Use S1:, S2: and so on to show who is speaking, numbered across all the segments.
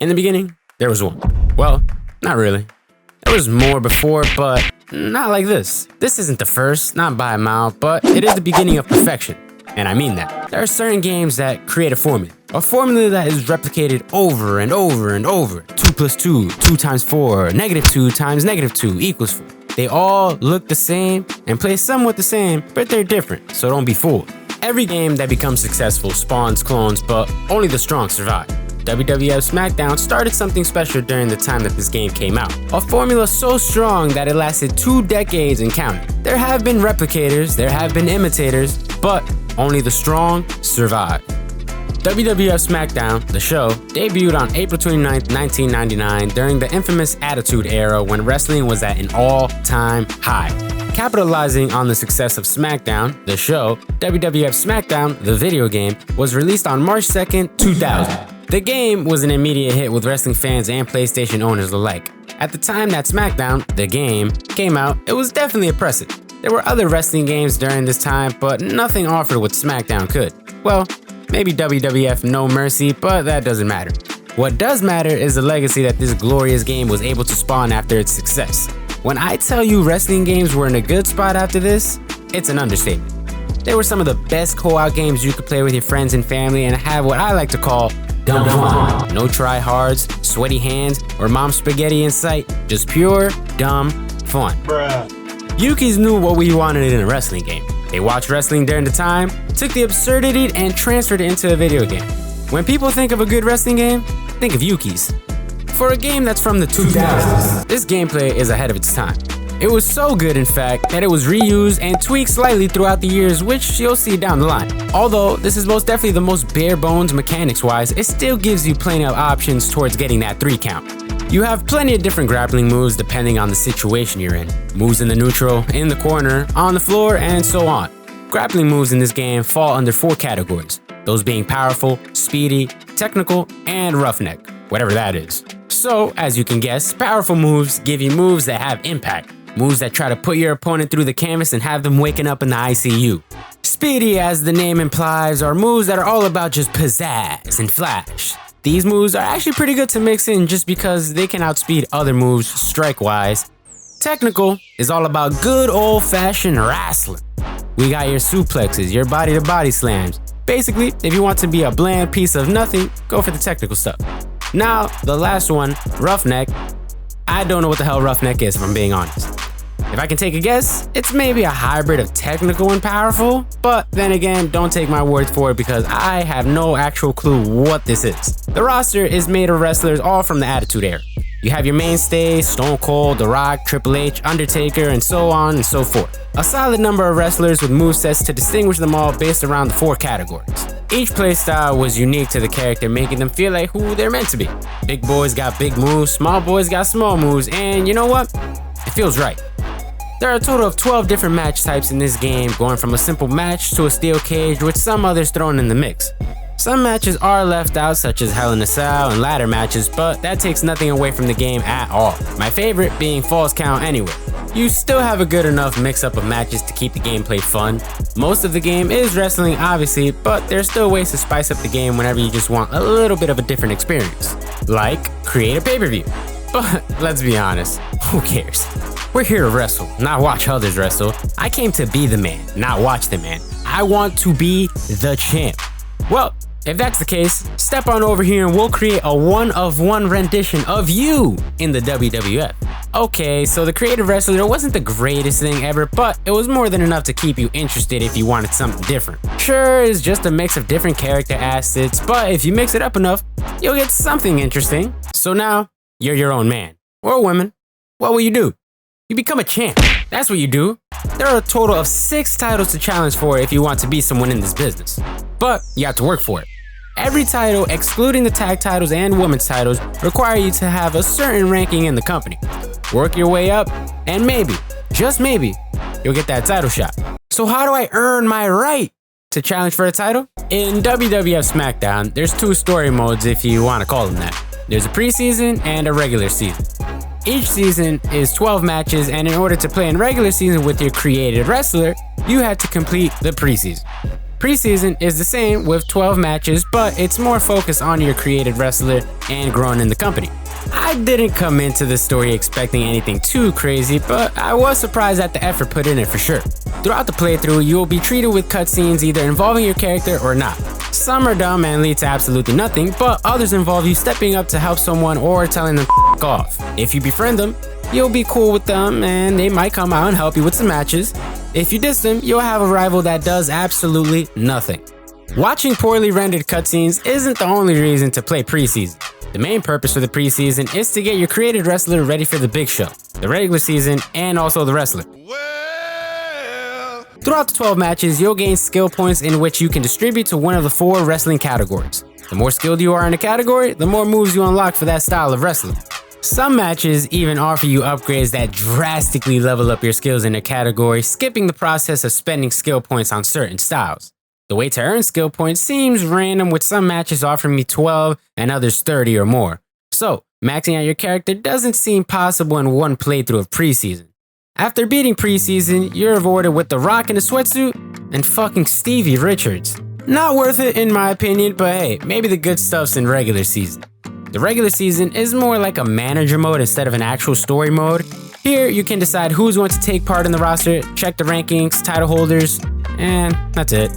S1: In the beginning, there was one. Well, not really. There was more before, but not like this. This isn't the first, not by a mile, but it is the beginning of perfection. And I mean that. There are certain games that create a formula that is replicated over and over and over. 2 plus 2, 2 times 4, -2 times -2 equals 4. They all look the same and play somewhat the same, but they're different, so don't be fooled. Every game that becomes successful spawns clones, but only the strong survive. Wwf Smackdown started something special during the time that this game came out. A formula so strong that it lasted 2 decades and counting. There have been replicators, there have been imitators, but only the strong survive. WWF Smackdown, the show, debuted on April 29th, 1999 during the infamous Attitude Era when wrestling was at an all-time high. Capitalizing on the success of SmackDown, the show, WWF Smackdown, the video game, was released on March 2nd, 2000. The game was an immediate hit with wrestling fans and PlayStation owners alike. At the time that SmackDown, the game, came out, it was definitely impressive. There were other wrestling games during this time, but nothing offered what SmackDown could. Well, maybe WWF No Mercy, but that doesn't matter. What does matter is the legacy that this glorious game was able to spawn after its success. When I tell you wrestling games were in a good spot after this, it's an understatement. They were some of the best co-op games you could play with your friends and family and have what I like to call dumb fun. No try-hards, sweaty hands, or mom spaghetti in sight. Just pure, dumb fun.
S2: Bruh.
S1: Yukis knew what we wanted in a wrestling game. They watched wrestling during the time, took the absurdity, and transferred it into a video game. When people think of a good wrestling game, think of Yukis. For a game that's from the 2000s, this gameplay is ahead of its time. It was so good, in fact, that it was reused and tweaked slightly throughout the years, which you'll see down the line. Although this is most definitely the most bare bones mechanics-wise, it still gives you plenty of options towards getting that 3 count. You have plenty of different grappling moves depending on the situation you're in. Moves in the neutral, in the corner, on the floor, and so on. Grappling moves in this game fall under 4 categories, those being powerful, speedy, technical, and roughneck, whatever that is. So, as you can guess, powerful moves give you moves that have impact. Moves that try to put your opponent through the canvas and have them waking up in the ICU. Speedy, as the name implies, are moves that are all about just pizzazz and flash. These moves are actually pretty good to mix in just because they can outspeed other moves strike-wise. Technical is all about good old-fashioned wrestling. We got your suplexes, your body-to-body slams. Basically, if you want to be a bland piece of nothing, go for the technical stuff. Now, the last one, roughneck. I don't know what the hell roughneck is, if I'm being honest. If I can take a guess, it's maybe a hybrid of technical and powerful, but then again, don't take my word for it because I have no actual clue what this is. The roster is made of wrestlers all from the Attitude Era. You have your mainstays, Stone Cold, The Rock, Triple H, Undertaker, and so on and so forth. A solid number of wrestlers with movesets to distinguish them all based around the 4 categories. Each playstyle was unique to the character, making them feel like who they're meant to be. Big boys got big moves, small boys got small moves, and you know what? It feels right. There are a total of 12 different match types in this game, going from a simple match to a steel cage with some others thrown in the mix. Some matches are left out, such as Hell in a Cell and ladder matches, but that takes nothing away from the game at all. My favorite being Falls Count anyway. You still have a good enough mix-up of matches to keep the gameplay fun. Most of the game is wrestling, obviously, but there's still ways to spice up the game whenever you just want a little bit of a different experience. Like, create a pay-per-view. But let's be honest, who cares? We're here to wrestle, not watch others wrestle. I came to be the man, not watch the man. I want to be the champ. Well, if that's the case, step on over here and we'll create a one-of-one rendition of you in the WWF. Okay, so the creative wrestler wasn't the greatest thing ever, but it was more than enough to keep you interested if you wanted something different. Sure, it's just a mix of different character assets, but if you mix it up enough, you'll get something interesting. So now, you're your own man, or woman. What will you do? You become a champ. That's what you do. There are a total of 6 titles to challenge for if you want to be someone in this business. But you have to work for it. Every title, excluding the tag titles and women's titles, require you to have a certain ranking in the company. Work your way up, and maybe, just maybe, you'll get that title shot. So how do I earn my right to challenge for a title? In WWF Smackdown, there's 2 story modes if you want to call them that. There's a preseason and a regular season. Each season is 12 matches, and in order to play in regular season with your created wrestler, you had to complete the preseason. Preseason is the same with 12 matches, but it's more focused on your created wrestler and growing in the company. I didn't come into this story expecting anything too crazy, but I was surprised at the effort put in it for sure. Throughout the playthrough, you will be treated with cutscenes either involving your character or not. Some are dumb and lead to absolutely nothing, but others involve you stepping up to help someone or telling them to f**k off. If you befriend them, you'll be cool with them and they might come out and help you with some matches. If you diss them, you'll have a rival that does absolutely nothing. Watching poorly rendered cutscenes isn't the only reason to play preseason. The main purpose for the preseason is to get your created wrestler ready for the big show, the regular season, and also the wrestler. Throughout the 12 matches, you'll gain skill points in which you can distribute to one of the 4 wrestling categories. The more skilled you are in a category, the more moves you unlock for that style of wrestling. Some matches even offer you upgrades that drastically level up your skills in a category, skipping the process of spending skill points on certain styles. The way to earn skill points seems random, with some matches offering me 12 and others 30 or more. So, maxing out your character doesn't seem possible in one playthrough of preseason. After beating preseason, you're rewarded with The Rock in a sweatsuit and fucking Stevie Richards. Not worth it in my opinion, but hey, maybe the good stuff's in regular season. The regular season is more like a manager mode instead of an actual story mode. Here, you can decide who's going to take part in the roster, check the rankings, title holders, and that's it.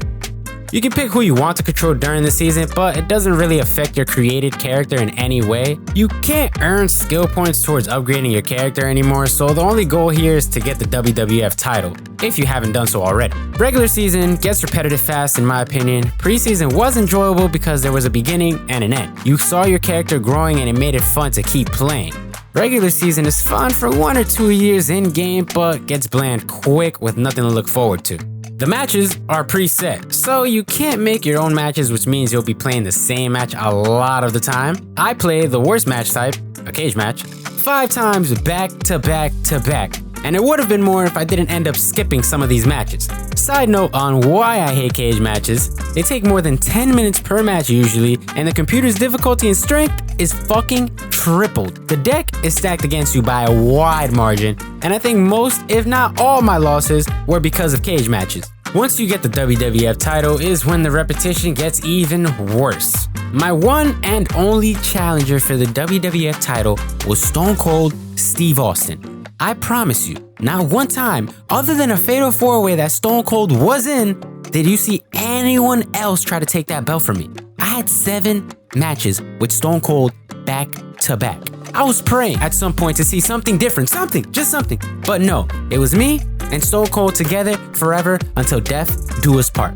S1: You can pick who you want to control during the season, but it doesn't really affect your created character in any way. You can't earn skill points towards upgrading your character anymore, so the only goal here is to get the WWF title, if you haven't done so already. Regular season gets repetitive fast in my opinion. Preseason was enjoyable because there was a beginning and an end. You saw your character growing and it made it fun to keep playing. Regular season is fun for 1 or 2 years in game, but gets bland quick with nothing to look forward to. The matches are preset, so you can't make your own matches, which means you'll be playing the same match a lot of the time. I play the worst match type, a cage match, 5 times back to back to back, and it would have been more if I didn't end up skipping some of these matches. Side note on why I hate cage matches, they take more than 10 minutes per match usually, and the computer's difficulty and strength is fucking tripled. The deck is stacked against you by a wide margin, and I think most, if not all, my losses were because of cage matches. Once you get the WWF title is when the repetition gets even worse. My one and only challenger for the WWF title was Stone Cold Steve Austin. I promise you, not one time, other than a fatal 4-way that Stone Cold was in, did you see anyone else try to take that belt from me. I had 7 matches with Stone Cold back to back. I was praying at some point to see something different, just something. But no, it was me and Stone Cold together forever until death do us part.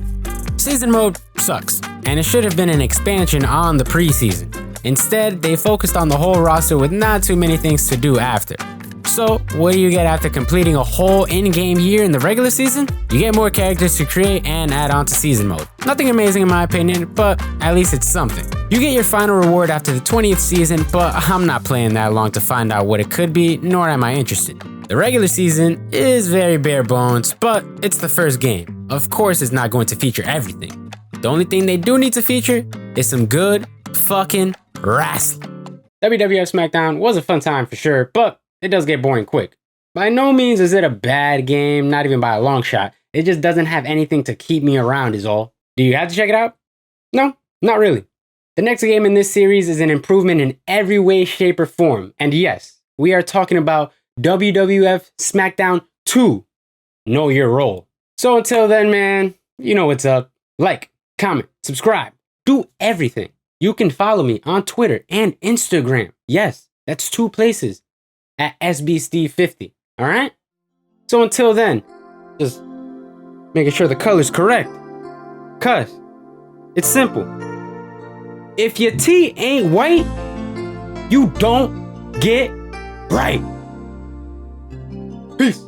S1: Season mode sucks, and it should have been an expansion on the preseason. Instead, they focused on the whole roster with not too many things to do after. So, what do you get after completing a whole in-game year in the regular season? You get more characters to create and add on to season mode. Nothing amazing in my opinion, but at least it's something. You get your final reward after the 20th season, but I'm not playing that long to find out what it could be, nor am I interested. The regular season is very bare bones, but it's the first game. Of course, it's not going to feature everything. The only thing they do need to feature is some good fucking wrestling. Wwf Smackdown was a fun time for sure, but it does get boring quick. By no means is it a bad game, not even by a long shot. It just doesn't have anything to keep me around is all. Do you have to check it out? No, not really. The next game in this series is an improvement in every way, shape, or form. And yes, we are talking about WWF Smackdown 2. Know your role. So until then, man, you know what's up. Like, comment, subscribe, do everything. You can follow me on Twitter and Instagram. Yes, that's 2 places. At SBSteve50, alright? So until then, just making sure the color's correct. Cuz, it's simple. If your tea ain't white, you don't get right. Peace.